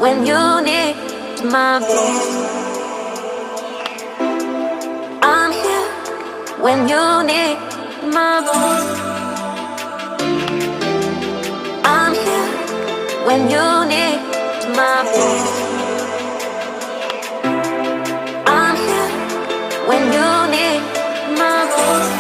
when you need my voice. I'm here when you need my voice. I'm here when you need my voice. I'm here when you need my voice.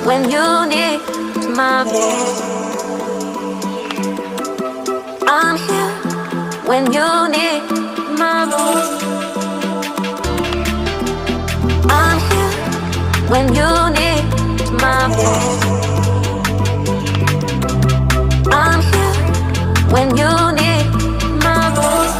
When you need my voice. I'm here when you need my voice. I'm here when you need my voice. I'm here when you need my voice.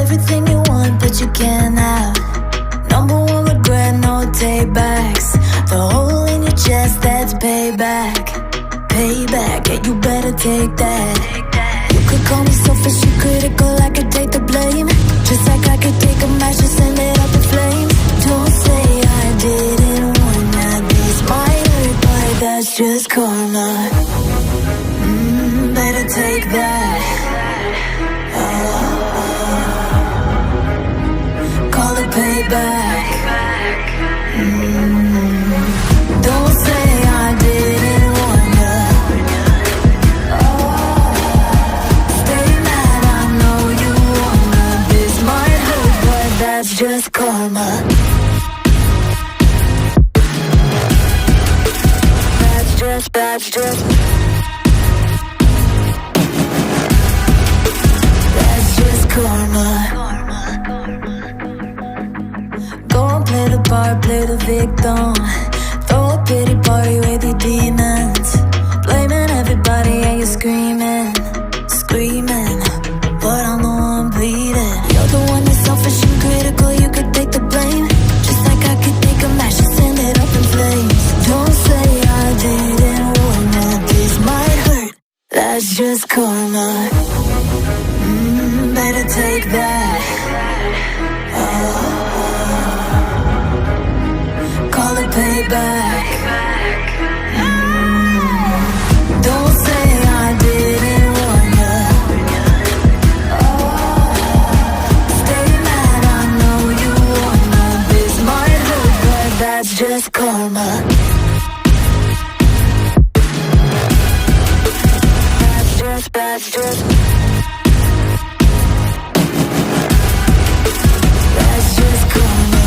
Everything you want, but you can't have. Number one regret, no takebacks. The hole in your chest, that's payback. Payback, yeah, you better take that. You could call me selfish, you critical, I could take the blame. Just like I could take a match and send it up in flames. Don't say I didn't want that. This might hurt, but that's just karma. Better take that. Call it payback. Don't say I didn't want ya. Stay mad, I know you wanna. This might hurt, but that's just karma. That's just karma. Go and play the part, play the victim. Throw a pity party with your demons. Blaming everybody and you're screaming, screaming, but I'm the one bleeding. You're the one that's selfish and critical, you could take the blame. Just like I could take a match and send it up in flames. Don't say I didn't want that. This might hurt, that's just karma. Better take that. Call it payback. Don't say I didn't want ya. Stay mad, I know you wanna. This might hurt, but that's just karma. That's just karma.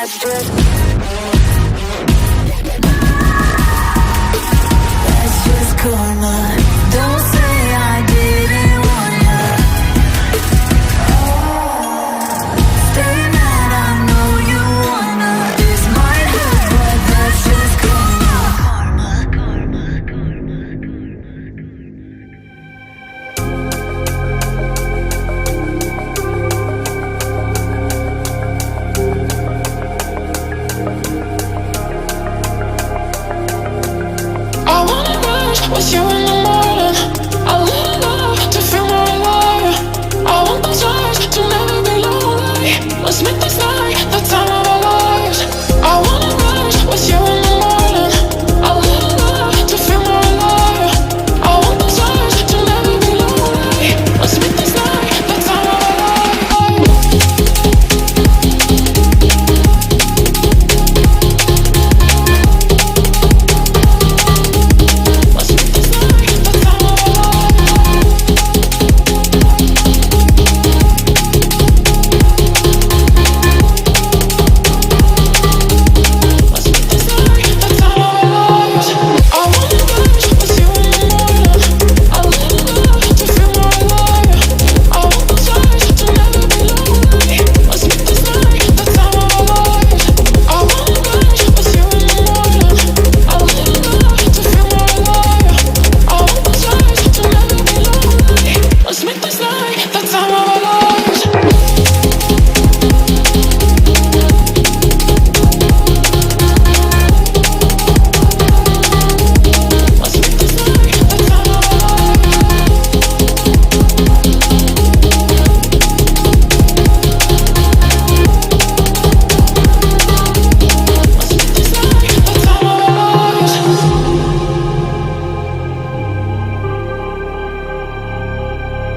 That's just karma. Don't say I didn't warn ya. Stay mad, I know you wanna. This might hurt, but that's just karma. I wanna rush with you in the morning. I let love to feel more alive. I want those eyes to never be lonely. Let's make this night the time of our lives. I wanna rush with you in the morning. I let love to feel more alive. I want those eyes to never be lonely. Let's make this night the time of our lives. Let's make this night the time of our Let's make this night the time of our lives. I wanna rush with you in the morning. I let love to feel more alive. I want those eyes to never be lonely. Let's make this night the time of our lives. I wanna rush with you in the morning. I let love to feel more alive. I want those eyes to never be lonely. Let's make this night the time of our lives. Let's make this night the time of our Let's make this night the time of our lives.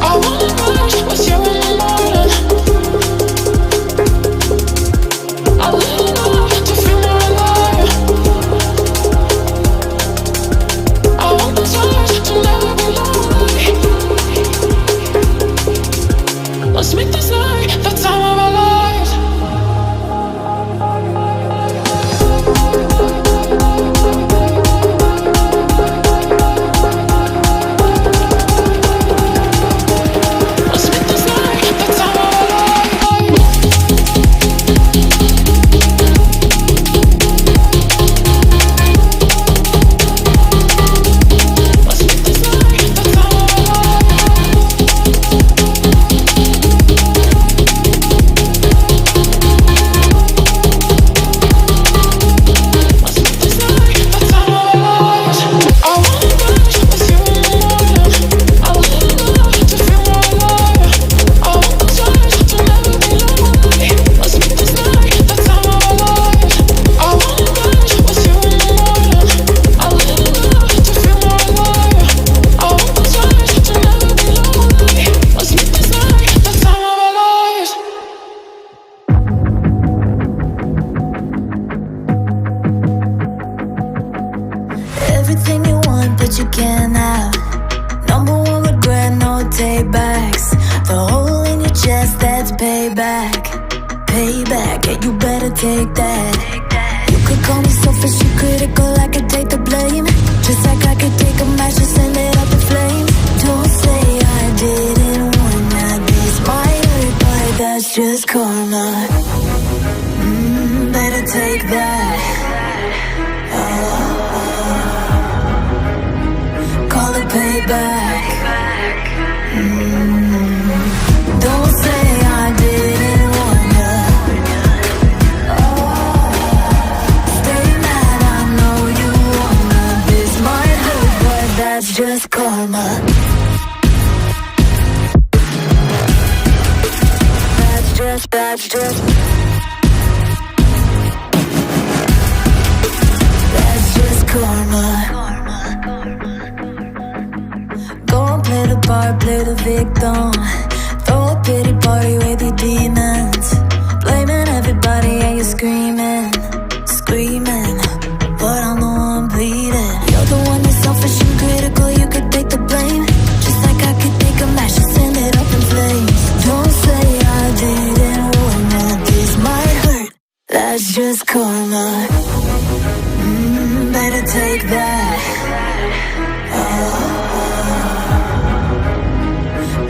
I wanna rush with you in the morning. I let love to feel more alive. I want those eyes to never be lonely. Let's make this night the time of our lives. Let's make this night the time of our lives. Let's make this night the time of our Let's make this night the time of our lives. I wanna rush with you in the morning. I let love to feel more alive. I want those eyes to never be lonely. Let's make this night the time of our lives. I wanna rush with you in the morning. I let love to feel more alive. I want those eyes to never be lonely. Let's make this night the time of our lives. Everything you want, but you can't have. Number one regret, no take backs. The hole in your chest, that's payback. Payback, yeah, you better take that. You could call me selfish, you critical, I could take the blame. Just like I could take a match and send it up in flames. Don't say I didn't warn ya. This might hurt, but that's just karma. Better take that. Call it payback. Don't say I didn't warn ya. Stay mad, I know you wanna. This might hurt, but that's just karma. That's just karma. Go and play the part, play the victim. Throw a pity party with your demons. that's just karma. Better take that.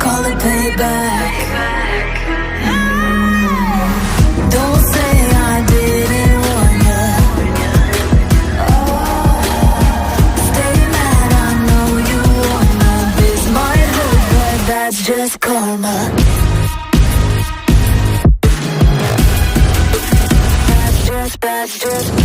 Call it payback. Don't say I didn't warn ya. Stay mad, I know you wanna. This might hurt, but that's just karma. That's just